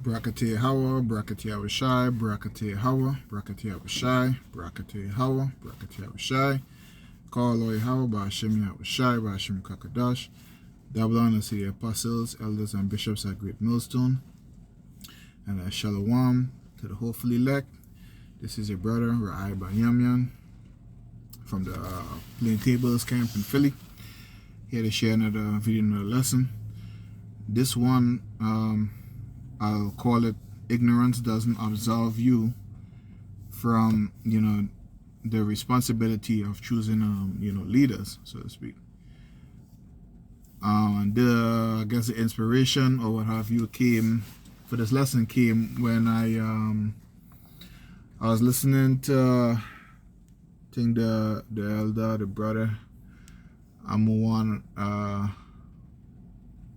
Brakate Hawa, Brakate Awashai, Brakate Hawa, Brakate Awashai, Brakate Hawa, Brakate Awashai. Call Loi Hawa, Bashemi Awashai, Bashemi Kakadash. Double honor to the apostles, elders, and bishops at Great Millstone. And Shalom to the hopefully elect. This is your brother, Ra'ai Banyamyan, from the Plain Tables camp in Philly. Here to share another video, another lesson. This one, I'll call it ignorance doesn't absolve you from, the responsibility of choosing, leaders, so to speak. I guess the inspiration or what have you came for this lesson came when I was listening to, I think the elder, the brother, Amuwan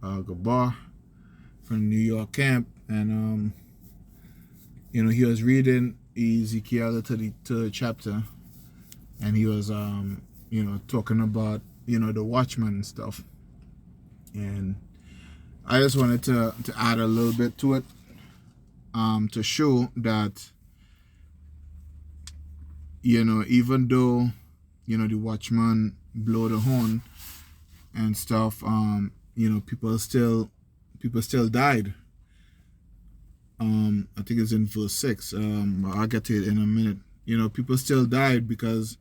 Gabar from New York camp, and he was reading Ezekiel 33rd chapter, and he was talking about the watchman and stuff, and I just wanted to add a little bit to it, to show that even though the watchman blow the horn and stuff, people still died. I think it's in verse 6. I'll get to it in a minute. People still died because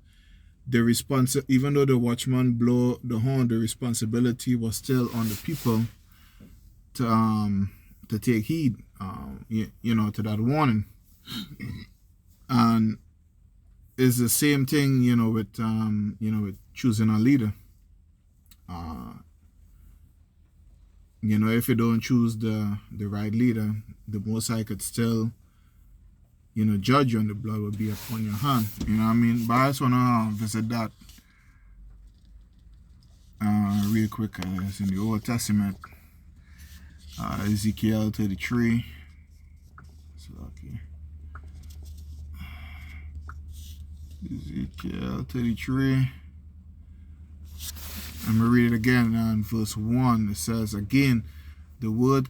even though the watchman blow the horn, the responsibility was still on the people to take heed, to that warning. And it's the same thing, with choosing a leader. If you don't choose the right leader, the Most High could still, judge you, and the blood will be upon your hand. You know what I mean? But I just want to visit that real quick. It's in the Old Testament, Ezekiel 33. So, okay. Ezekiel 33. I'm going to read it again in verse 1. It says, "Again, the word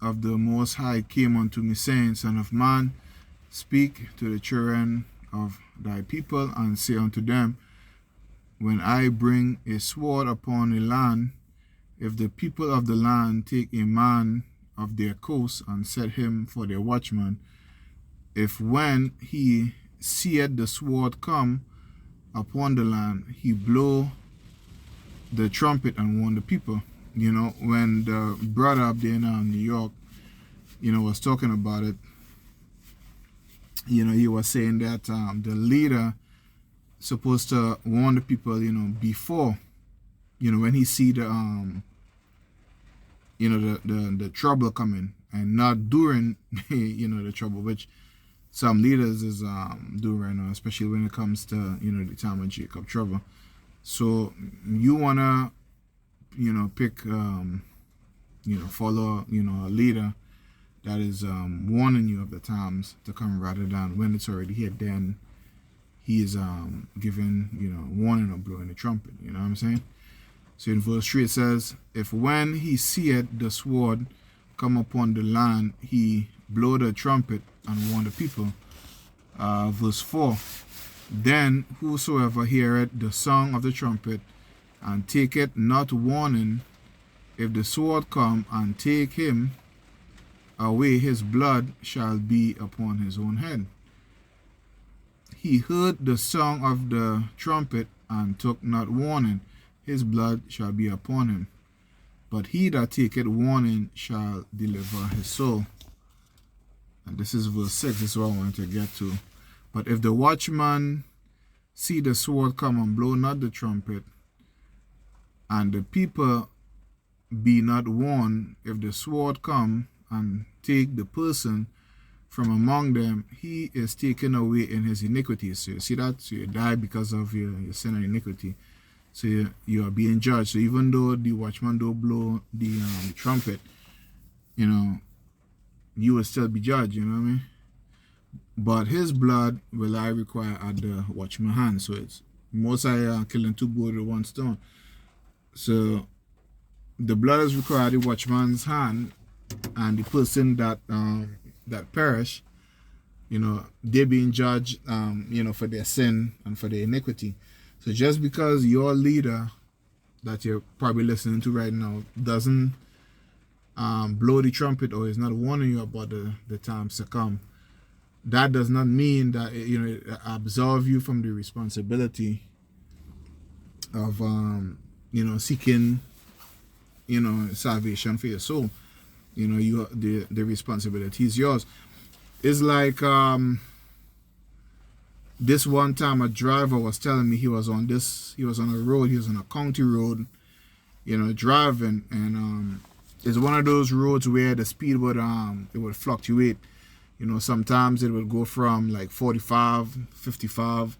of the Most High came unto me, saying, Son of man, speak to the children of thy people, and say unto them, when I bring a sword upon a land, if the people of the land take a man of their coast, and set him for their watchman, if when he seeth the sword come upon the land, he blow the trumpet and warn the people." When the brother up there in New York, was talking about it, he was saying that the leader supposed to warn the people, before, when he see the the trouble coming, and not during, the trouble, which some leaders is doing right now, especially when it comes to, the time of Jacob trouble. So you wanna, pick, follow, a leader that is warning you of the times to come, rather than when it's already here, then he is giving, warning or blowing the trumpet. You know what I'm saying? So in verse 3 it says, "If when he seeth the sword come upon the land, he blow the trumpet and warn the people." Verse 4, "Then whosoever heareth the song of the trumpet, and taketh not warning, if the sword come and take him away, his blood shall be upon his own head. He heard the song of the trumpet, and took not warning, his blood shall be upon him. But he that taketh warning shall deliver his soul." And this is verse 6. This is what I wanted to get to. "But if the watchman see the sword come, and blow not the trumpet, and the people be not warned, if the sword come and take the person from among them, he is taken away in his iniquity." So you see that? So you die because of your sin and iniquity. So you are being judged. So even though the watchman don't blow the trumpet, you will still be judged, you know what I mean? But his blood will I require at the watchman's hand. So it's most I killing two birds with one stone. So the blood is required at the watchman's hand, and the person that perish, they're being judged, for their sin and for their iniquity. So just because your leader that you're probably listening to right now doesn't blow the trumpet or is not warning you about the times to come, that does not mean that it absolve you from the responsibility of seeking salvation for your soul. The responsibility is yours. It's like this one time a driver was telling me he was on a road, he was on a county road, driving, and it's one of those roads where the speed would it would fluctuate. Sometimes it would go from like 45, 55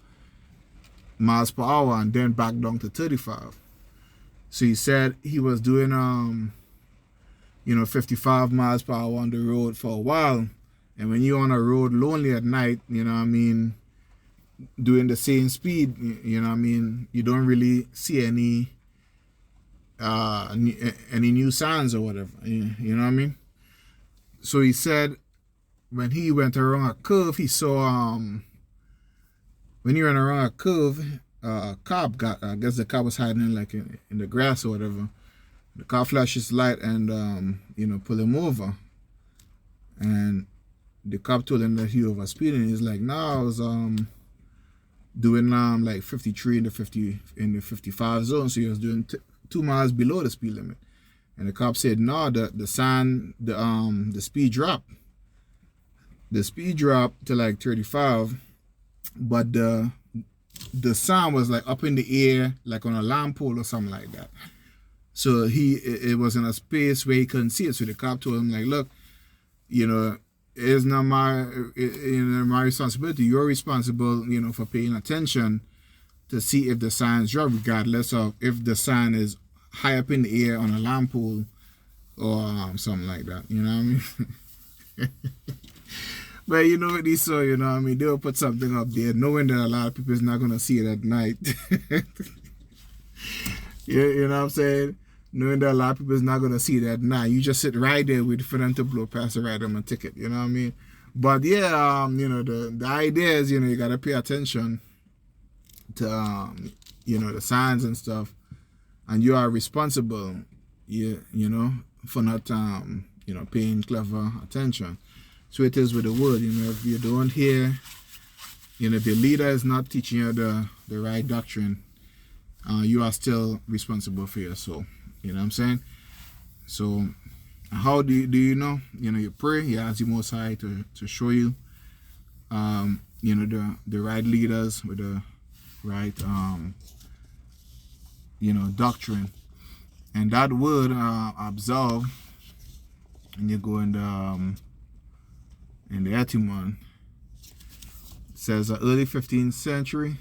miles per hour and then back down to 35. So he said he was doing 55 miles per hour on the road for a while. And when you're on a road lonely at night, doing the same speed, you don't really see any new signs or whatever, you know what I mean? So he said when he went around a curve, he saw when he went around a curve, a cop I guess the cop was hiding like in the grass or whatever. The cop flashed his light and pull him over, and the cop told him that he was speeding. He's like, "No, I was doing like 53 in the 55 zone, so he was doing 2 miles below the speed limit." And the cop said, "No, the speed dropped. The speed dropped to like 35, but the sign was like up in the air, like on a lamp pole or something like that. So it was in a space where he couldn't see it. So the cop told him, like, look, it's not my responsibility. You're responsible, for paying attention to see if the signs drop, regardless of if the sign is high up in the air on a lamp pole or something like that. You know what I mean?" But what they saw, they'll put something up there knowing that a lot of people is not going to see it at night. You know what I'm saying? Knowing that a lot of people is not going to see it at night. You just sit right there waiting for them to blow past and write them a ticket. You know what I mean? But yeah, the idea is, you got to pay attention to, the signs and stuff. And you are responsible, for not, paying clever attention. So it is with the word, if you don't hear, if your leader is not teaching you the right doctrine, you are still responsible for your soul. You know what I'm saying? So how do you know? You pray, you ask the Most High to show you, the right leaders with the right, doctrine. And that word, absolve, and you go in the etymon, it says early 15th century.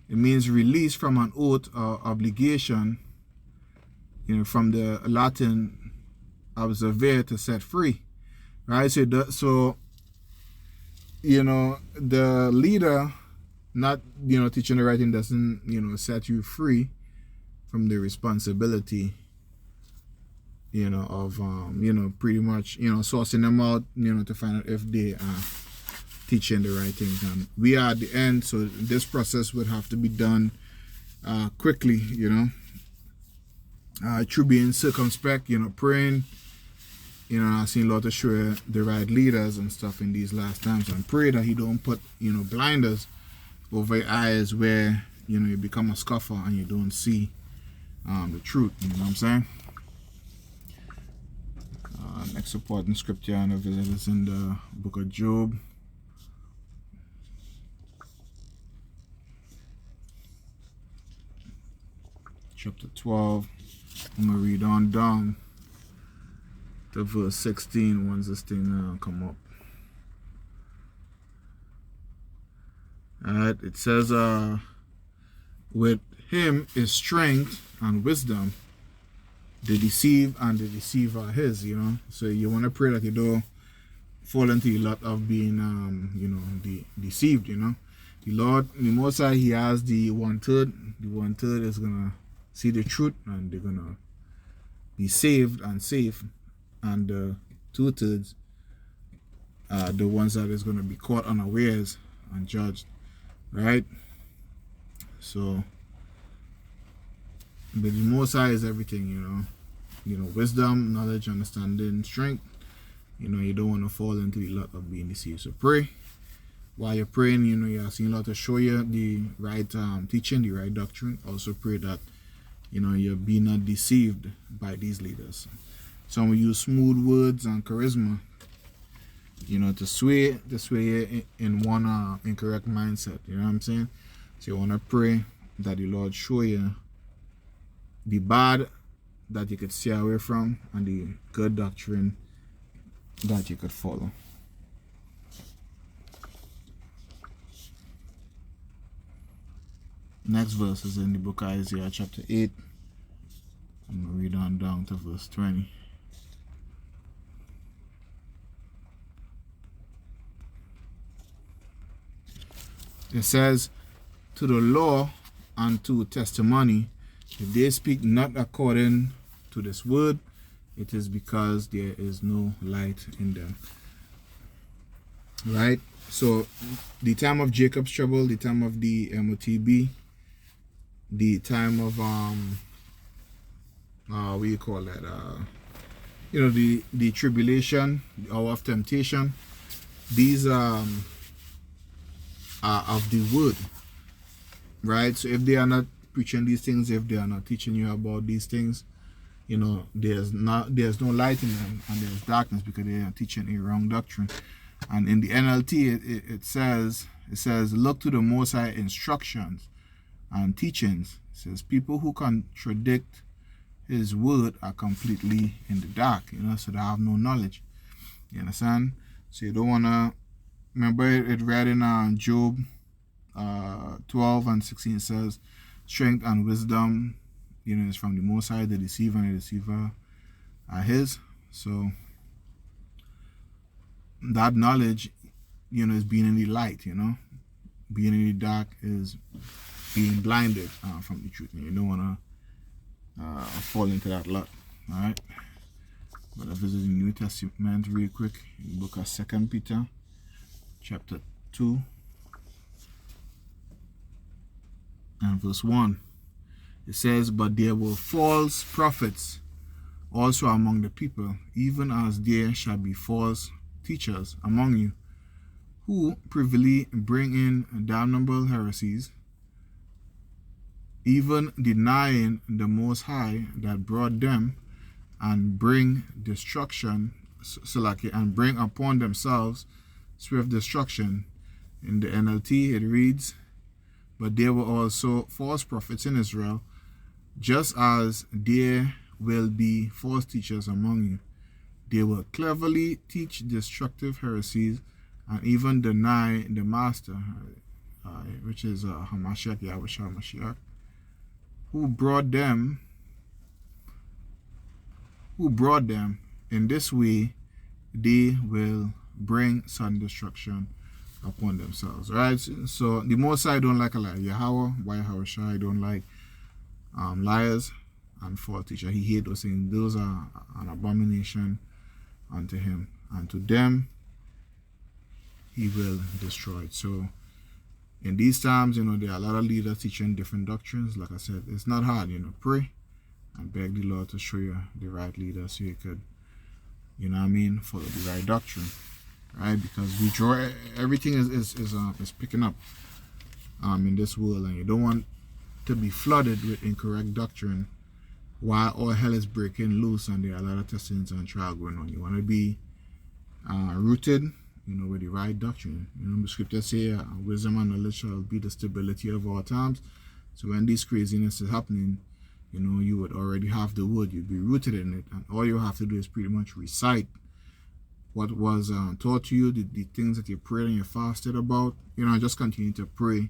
It means release from an oath or obligation, from the Latin absolve, to set free, right? So the leader not teaching the right thing doesn't set you free from the responsibility of pretty much sourcing them out to find out if they are teaching the right things. And we are at the end, so this process would have to be done quickly, through being circumspect, praying. I've seen Lord to show the right leaders and stuff in these last times, and pray that He don't put blinders over your eyes where you become a scoffer and you don't see the truth. You know what I'm saying? Next supporting scripture and is in the book of Job. Chapter 12. I'm going to read on down to verse 16 once this thing come up. Alright, it says, with him is strength and wisdom. The deceive and the deceiver are his, So you want to pray that you don't fall into a lot of being, deceived, The Lord, the Most High, He has the 1/3. The 1/3 is going to see the truth and they're going to be saved and safe and the 2/3 the ones that is going to be caught unawares and judged, right? So, but the Most High is everything, wisdom, knowledge, understanding, strength. You don't want to fall into the lot of being deceived. So pray. While you're praying, you're asking Allah to show you the right teaching, the right doctrine. Also pray that, you're being not deceived by these leaders. Some will use smooth words and charisma, to sway you in one incorrect mindset. You know what I'm saying? So you want to pray that the Lord show you the bad that you could stay away from and the good doctrine that you could follow. Next verse is in the book of Isaiah chapter 8. I'm going to read on down to verse 20. It says, to the law and to testimony, if they speak not according to this word, it is because there is no light in them. Right? So, the time of Jacob's trouble, the time of the MOTB, the time of, what do you call that? The tribulation, the hour of temptation, these are of the word. Right? So, if they are not preaching these things, if they are not teaching you about these things, there's no light in them, and there's darkness because they are teaching a wrong doctrine. And in the NLT, it says, look to the Most High instructions and teachings. It says, people who contradict his word are completely in the dark, so they have no knowledge. You understand? So you don't want to, remember it read in Job 12 and 16 says, strength and wisdom, is from the Most High, the deceiver and the deceiver are his. So that knowledge, is being in the light, being in the dark is being blinded from the truth. And you don't want to fall into that lot. All right. But let's visit the New Testament real quick. In the book of 2 Peter, chapter 2, and verse 1. It says, but there were false prophets also among the people, even as there shall be false teachers among you, who privily bring in damnable heresies, even denying the Most High that brought them, and bring destruction, and bring upon themselves swift destruction. In the NLT it reads, but there were also false prophets in Israel, just as there will be false teachers among you. They will cleverly teach destructive heresies and even deny the Master, which is Hamashiach, Yahushua Mashiach, who brought them. In this way, they will bring sudden destruction upon themselves. Right? So the Most High don't like a liar. Yahweh, Yahushua, don't like liars and false teachers. He hates those things. Those are an abomination unto him, and to them he will destroy it. So in these times, there are a lot of leaders teaching different doctrines. Like I said, it's not hard. Pray and beg the Lord to show you the right leader so you could, follow the right doctrine. Right? Because everything is picking up in this world, and you don't want to be flooded with incorrect doctrine while all hell is breaking loose and there are a lot of testings and trial going on. You want to be rooted, with the right doctrine. The scriptures say, wisdom and knowledge shall be the stability of all times. So when this craziness is happening, you would already have the word. You'd be rooted in it, and all you have to do is pretty much recite what was taught to you, the things that you prayed and you fasted about. Just continue to pray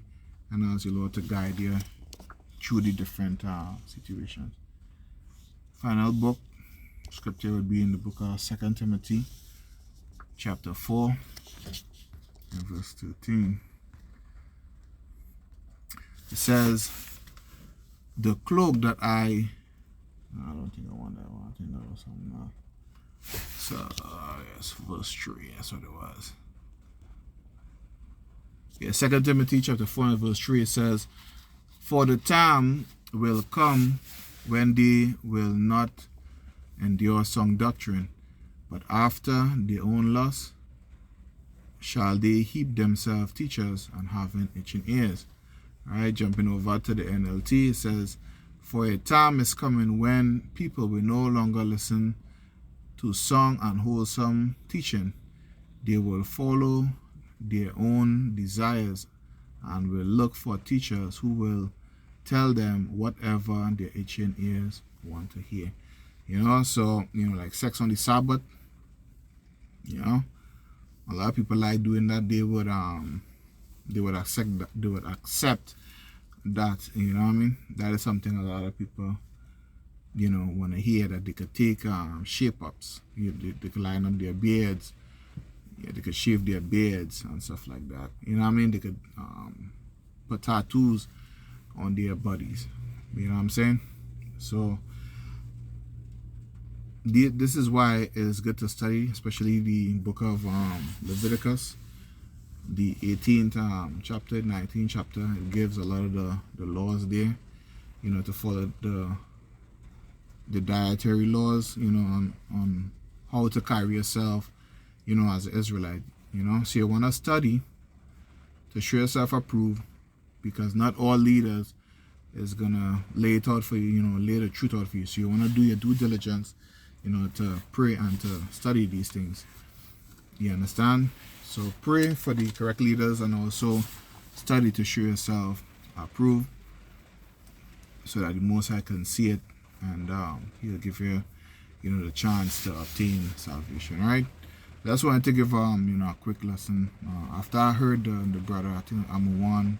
and ask the Lord to guide you through the different situations. Final book scripture would be in the book of 2 Timothy chapter 4 and verse 13. It says, the cloak that I don't think I want that one. I think that was something else. So yes, verse 3. That's what it was. Yeah, 2 Timothy chapter 4 and verse 3, it says, "For the time will come when they will not endure sound doctrine, but after their own lust shall they heap themselves teachers and having itching ears." All right, jumping over to the NLT, it says, "For a time is coming when people will no longer listen to sound and wholesome teaching. They will follow their own desires and will look for teachers who will tell them whatever their itching ears want to hear." You know, so, you know, like sex on the Sabbath, you know, a lot of people like doing that. They would accept that, you know what I mean? That is something a lot of people, you know, want to hear, that they could take shape ups. They could line up their beards. Yeah, they could shave their beards and stuff like that. You know what I mean? They could put tattoos on their bodies. You know what I'm saying? So this is why it's good to study, especially the book of Leviticus, the 18th chapter, 19th chapter. It gives a lot of the laws there, you know, to follow the dietary laws, you know, on how to carry yourself, you know, as an Israelite, you know. So you want to study to show yourself approved, because not all leaders is going to lay it out for you, you know, lay the truth out for you. So you want to do your due diligence, you know, to pray and to study these things. You understand? So pray for the correct leaders and also study to show yourself approved, so that the Most High can see it, and He'll give you, you know, the chance to obtain salvation. All right? That's why I to give you know, a quick lesson. After I heard the brother, I think I'm one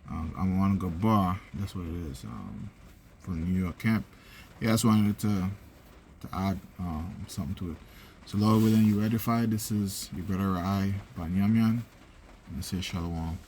Gabar. That's what it is. From New York camp. Yeah, I just wanted to add something to it. So Lord willing, you edify. This is your brother I Banyamyan, and I say Shalom.